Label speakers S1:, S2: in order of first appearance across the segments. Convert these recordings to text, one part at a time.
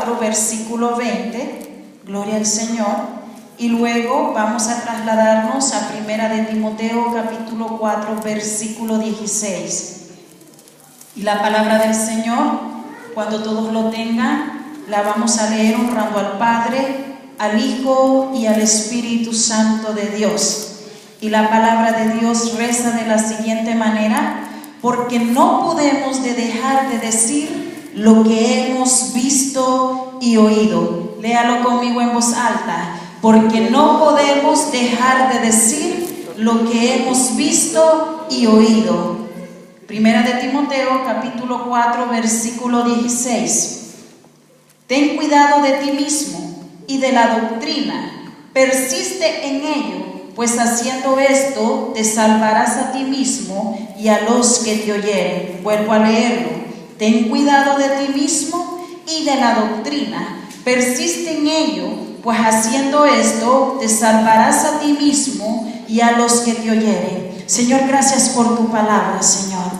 S1: 4, versículo 20, gloria al Señor. Y luego vamos a trasladarnos a Primera de Timoteo, capítulo 4, versículo 16. Y la palabra del Señor, cuando todos lo tengan, la vamos a leer honrando al Padre, al Hijo y al Espíritu Santo de Dios. Y la palabra de Dios reza de la siguiente manera: porque no podemos dejar de decir lo que hemos visto y oído. Léalo conmigo en voz alta. Porque no podemos dejar de decir lo que hemos visto y oído. Primera de Timoteo, capítulo 4, versículo 16. Ten cuidado de ti mismo y de la doctrina. Persiste en ello, pues haciendo esto te salvarás a ti mismo y a los que te oyeren. Vuelvo a leerlo. Ten cuidado de ti mismo y de la doctrina. Persiste en ello, pues haciendo esto te salvarás a ti mismo y a los que te oyeren. Señor, gracias por tu palabra, Señor.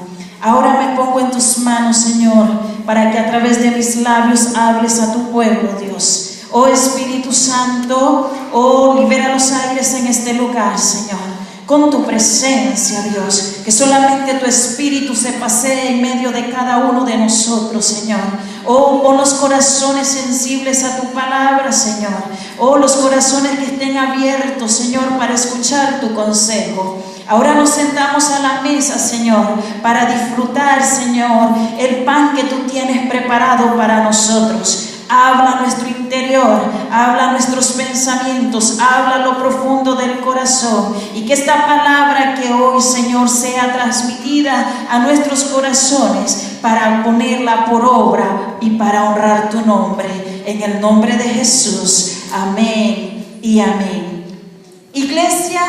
S1: Ahora me pongo en tus manos, Señor, para que a través de mis labios hables a tu pueblo, Dios. Oh Espíritu Santo, oh, libera los aires en este lugar, Señor, con tu presencia, Dios. Que solamente tu Espíritu se pasee en medio de cada uno de nosotros, Señor. Oh, pon los corazones sensibles a tu palabra, Señor. Oh, los corazones que estén abiertos, Señor, para escuchar tu consejo. Ahora nos sentamos a la mesa, Señor, para disfrutar, Señor, el pan que tú tienes preparado para nosotros. Habla a nuestro interior, habla a nuestros pensamientos, habla a lo profundo del corazón, y que esta palabra que hoy, Señor, sea transmitida a nuestros corazones para ponerla por obra y para honrar tu nombre. En el nombre de Jesús, amén y amén. Iglesia,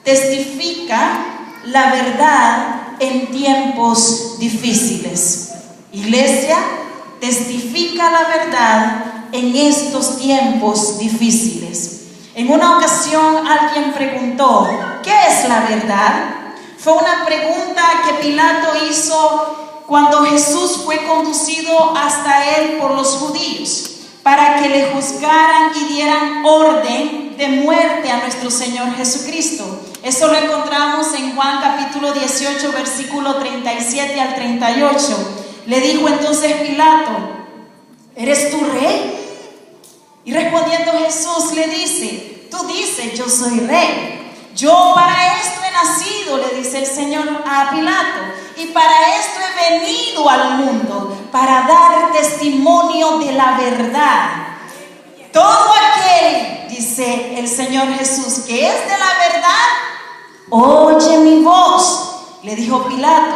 S1: testifica la verdad en tiempos difíciles. Iglesia, testifica la verdad en estos tiempos difíciles. En una ocasión alguien preguntó: ¿qué es la verdad? Fue una pregunta que Pilato hizo cuando Jesús fue conducido hasta él por los judíos, para que le juzgaran y dieran orden de muerte a nuestro Señor Jesucristo. Eso lo encontramos en Juan capítulo 18, versículo 37 al 38. Le dijo entonces Pilato: ¿eres tú rey? Y respondiendo Jesús le dice: tú dices, yo soy rey. Yo para esto he nacido, le dice el Señor a Pilato, y para esto he venido al mundo, para dar testimonio de la verdad. Todo aquel, dice el Señor Jesús, que es de la verdad, oye mi voz. Le dijo Pilato: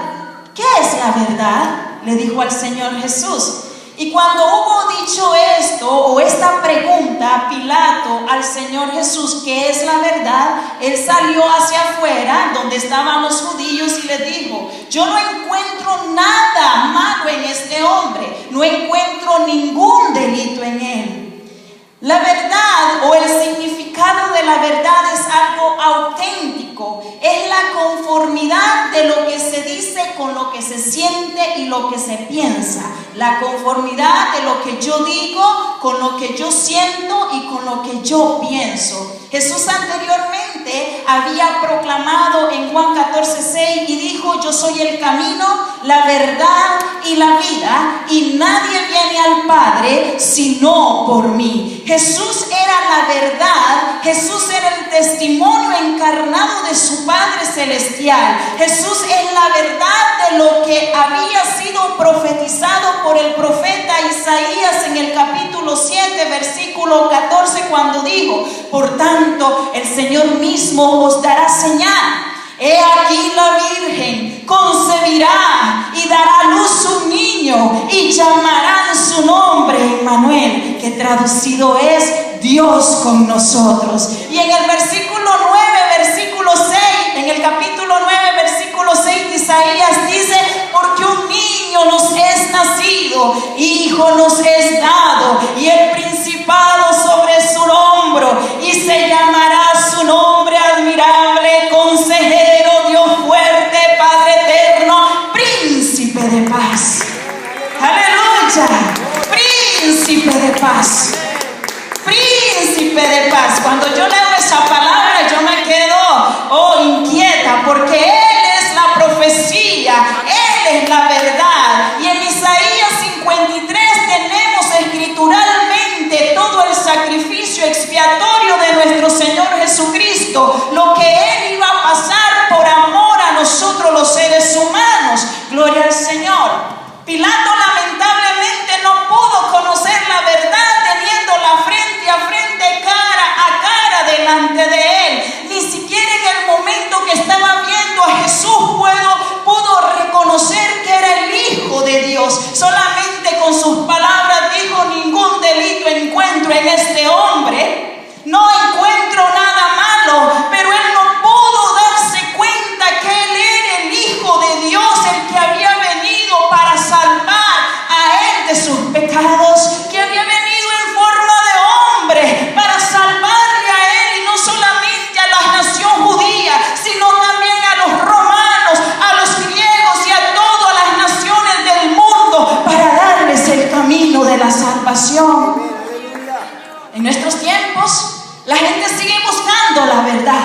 S1: ¿qué es la verdad?, le dijo al Señor Jesús. Y cuando hubo dicho esto, o esta pregunta, Pilato al Señor Jesús, ¿qué es la verdad?, él salió hacia afuera, donde estaban los judíos, y le dijo: yo no encuentro nada malo en este hombre, no encuentro ningún delito en él. La verdad, o el significado de la verdad, es algo auténtico, es la conformidad de lo que se dice con lo que se siente y lo que se piensa, la conformidad de lo que yo digo con lo que yo siento y con lo que yo pienso. Jesús anteriormente había proclamado en Juan 14:6 y dijo: yo soy el camino, la verdad y la vida, y nadie viene al Padre sino por mí. Jesús era la verdad, Jesús era el testimonio encarnado de su Padre Celestial. Jesús es la verdad de lo que había sido profetizado por el profeta Isaías en el capítulo 7, versículo 14, cuando dijo: por tanto, el Señor mismo os dará señal. He aquí la Virgen concebirá y dará a luz un niño, y llamarán su nombre Emmanuel, que traducido es Dios con nosotros. Y en el versículo 9, versículo 6, en el capítulo 9, versículo 6 de Isaías dice: porque un niño nos es nacido, hijo nos es dado, y el principado sobre su hombro, y se llamará su nombre admirable, consejero, Dios fuerte, Padre eterno, príncipe de paz. Aleluya, príncipe de paz. Príncipe de paz. Cuando yo leo esa palabra, yo me quedo inquieta, porque Él es la profecía, Él es la verdad. Y en Isaías 53 tenemos escrituralmente todo el sacrificio expiatorio de nuestro Señor Jesucristo, lo que Él iba a pasar por amor a nosotros los seres humanos. Gloria al Señor. Pilato lamentablemente no pudo conocer la verdad teniéndola frente a frente, cara a cara delante de él. Ni siquiera en el momento que estaba viendo a Jesús pudo reconocer que era el Hijo de Dios. Solamente con sus palabras dijo: ningún delito encuentro en este hombre, no encuentro nada malo. Pero él no pudo darse cuenta que él era el Hijo de Dios, el que había venido para salvar a él de sus pecados, que había venido en forma de hombre para salvarle a él, y no solamente a la nación judía, sino también a los romanos, a los griegos y a todas las naciones del mundo, para darles el camino de la salvación. En nuestros tiempos la gente sigue buscando la verdad,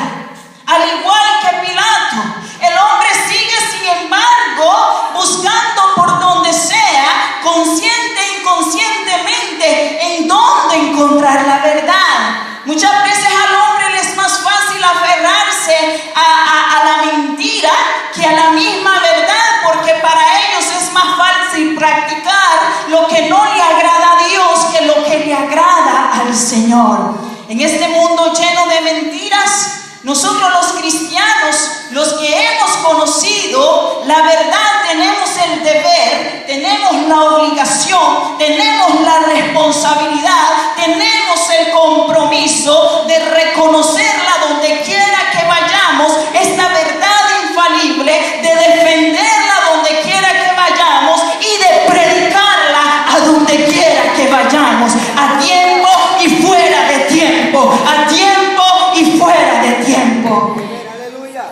S1: al igual que Pilato. El hombre sigue, sin embargo, buscando por donde sea, consciente e inconscientemente, en dónde encontrar la verdad. Muchas veces al hombre le es más fácil aferrarse a la mentira que a la misma verdad, porque para ellos es más fácil practicar lo que no le agrada a Dios que lo que le agrada al Señor. En este mundo lleno de mentiras, nosotros los cristianos, los que hemos conocido la verdad, tenemos el deber, tenemos la obligación, tenemos la responsabilidad, tenemos el compromiso de reconocerla donde quiera que vayamos, esta verdad infalible, de defenderla donde quiera que vayamos y de predicarla a donde quiera que vayamos, a tiempo y fuera de tiempo, a tiempo y fuera de tiempo.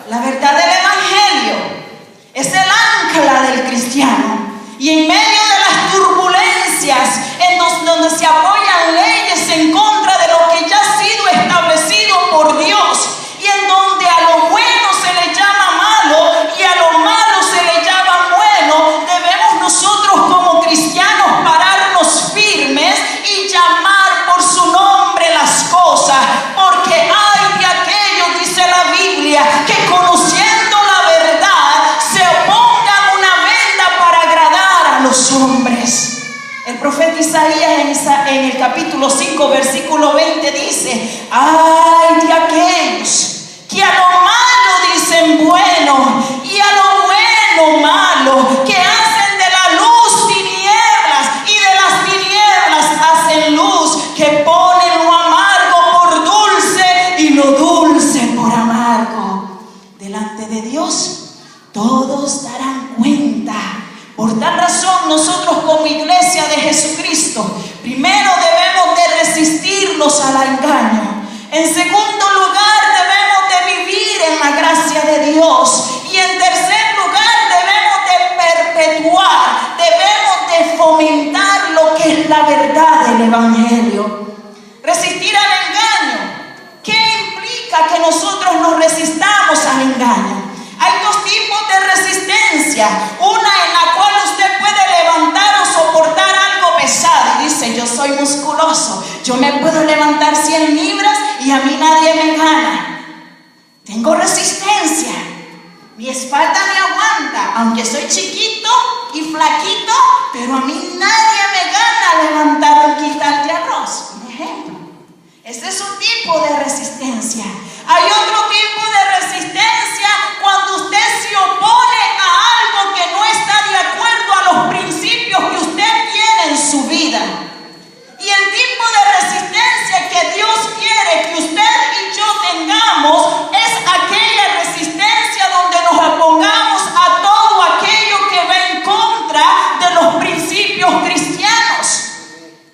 S1: La verdad del Evangelio es el ancla del cristiano, y en medio de las turbulencias en donde se apoyan leyes en contra de lo que ya ha sido establecido por Dios, y en donde a lo bueno se le llama malo y a lo malo se le llama bueno, debemos nosotros como cristianos pararnos firmes y llamar por su nombre las cosas, porque hay de aquellos, dice la Biblia, que conociendo la verdad se opongan una venda para agradar a los hombres. El profeta Isaías en el capítulo 5, versículo 20 dice: ay de aquellos que a lo malo dicen bueno y a lo bueno malo, que hacen de la luz tinieblas y de las tinieblas hacen luz, que ponen lo amargo por dulce y lo dulce por amargo. Delante de Dios todos darán cuenta. Por tal razón, nosotros como iglesia de Jesucristo, primero debemos de resistirnos al engaño. En segundo lugar, debemos de vivir en la gracia de Dios. Y en tercer lugar, debemos de perpetuar, debemos de fomentar lo que es la verdad del Evangelio. Resistir al engaño. ¿Qué implica que nosotros nos resistamos al engaño? Hay dos tipos de resistencia. Una en la cual usted puede levantar o soportar algo pesado y dice: yo soy musculoso, yo me puedo levantar 100 libras y a mí nadie me gana. Tengo resistencia, mi espalda me aguanta, aunque soy chiquito y flaquito, pero a mí nadie me gana levantar un quintal de arroz, un ejemplo. Este es un tipo de resistencia. Hay otro tipo de resistencia cuando usted se opone a algo que no está de acuerdo a los principios que usted tiene en su vida. Y el tipo de resistencia que Dios quiere que usted y yo tengamos es aquella resistencia donde nos opongamos a todo aquello que va en contra de los principios cristianos.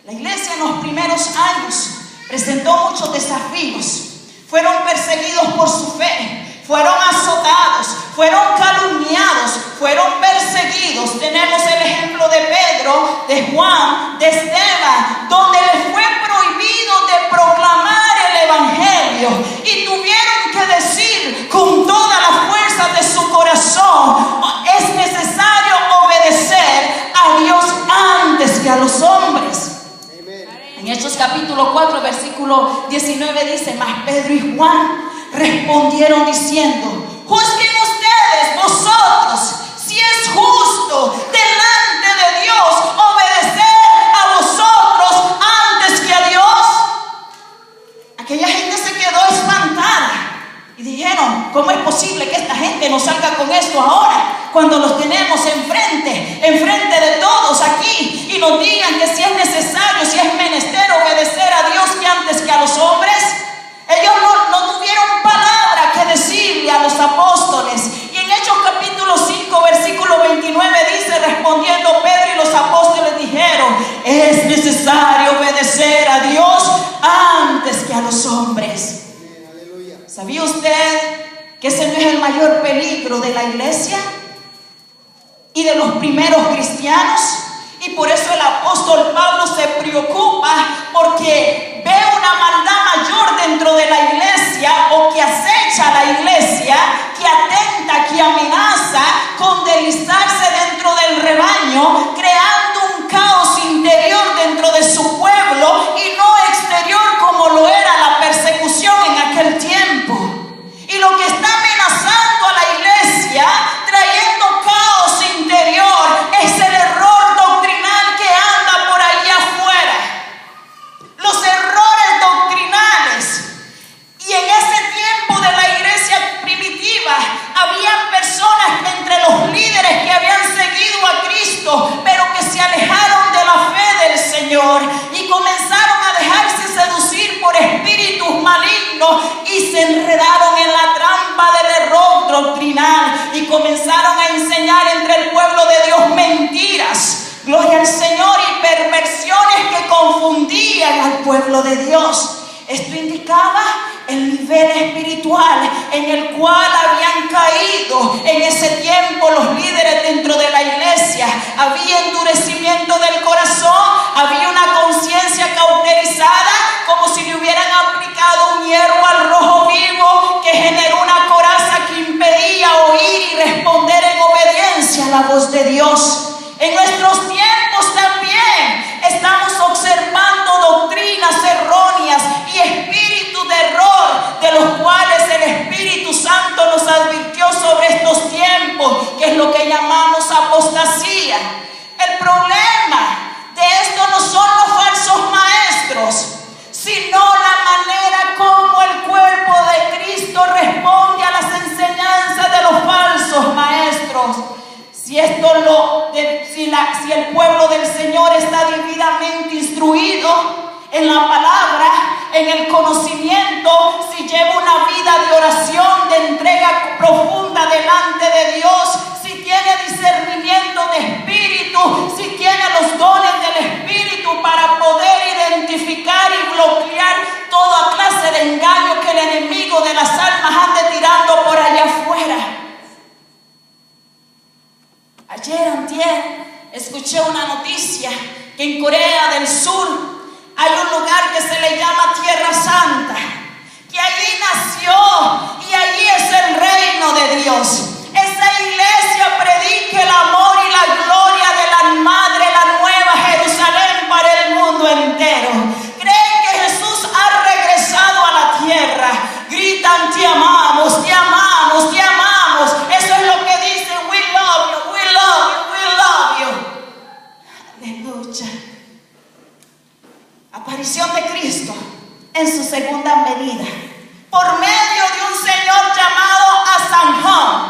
S1: La iglesia en los primeros años presentó muchos desafíos. Fueron perseguidos por su fe, fueron azotados, fueron calumniados, fueron perseguidos. perseguidos. Tenemos el ejemplo de Pedro, de Juan, de Esteban, donde les fue prohibido de proclamar el evangelio y tuvieron que decir con toda la fuerza de su corazón: es necesario obedecer a Dios antes que a los hombres. En Hechos capítulo 4 versículo 19 dice: mas Pedro y Juan respondieron diciendo: juzguen ustedes vosotros si es justo delante de Dios obedecer a vosotros antes que a Dios. Aquella gente se quedó espantada y dijeron: ¿cómo es posible que esta gente nos salga con esto ahora, cuando los tenemos enfrente de todos aquí, y nos digan que si es necesario, si es menester obedecer a Dios que antes que a los hombres? Ellos no tuvieron palabra que decirle a los apóstoles. Y en Hechos capítulo 5 versículo 29 dice: respondiendo Pedro y los apóstoles dijeron: es necesario obedecer a Dios antes que a los hombres. ¿Sabía usted que ese no es el mayor peligro de la iglesia y de los primeros cristianos? Y por eso el apóstol Pablo se preocupa, porque ve una maldad mayor dentro de la iglesia, o que acecha a la iglesia, que atenta, que amenaza con deslizarse dentro del rebaño, creando un caos interior dentro de su pueblo y no exterior como lo era la persecución en aquel tiempo. Y lo que está amenazando a la iglesia, trayendo caos interior, es el error doctrinal que anda por allá afuera. Los errores doctrinales. Y en ese tiempo de la iglesia primitiva, habían personas entre los líderes que habían seguido a Cristo, pero que se alejaron de la fe del Señor y comenzaron a dejarse seducir por espíritus malignos y se enredaron en la trampa del error doctrinal y comenzaron a enseñar entre el pueblo de Dios mentiras, gloria al Señor, y perversiones que confundían al pueblo de Dios. Esto indicaba el nivel espiritual en el cual habían caído en ese tiempo los líderes dentro de la iglesia. Había endurecimiento del corazón, había una conciencia cauterizada, como si le hubieran aplicado un hierro al rojo vivo que generó una coraza que impedía oír y responder en obediencia a la voz de Dios. En nuestros tiempos también estamos observando doctrinas erróneas y espíritus de error, de los cuales el Espíritu Santo nos advirtió sobre estos tiempos, que es lo que llamamos apostasía. El problema de esto no son los falsos maestros, sino la manera como el cuerpo de Cristo responde a las enseñanzas de los falsos maestros. Si el pueblo del Señor está debidamente instruido en la palabra, en el conocimiento, si lleva una vida de oración, de entrega profunda delante de Dios, si tiene discernimiento de espíritu, si tiene los dones del Espíritu para poder identificar y bloquear toda clase de engaño que el enemigo de las almas ande tirando por allá afuera. Ayer, antier, escuché una noticia que en Corea del Sur hay un lugar que se le llama Tierra Santa, que allí nació y allí es el reino de Dios. Esa iglesia predica el amor y la gloria de la madre, la nueva Jerusalén para el mundo entero. Creen que Jesús ha regresado a la tierra. Gritan: te amamos, te amamos, te amamos. Eso es lo que dicen: we love you, we love you, we love you. Aleluya. Aparición de Cristo en su segunda venida por medio de un señor llamado Asanjón.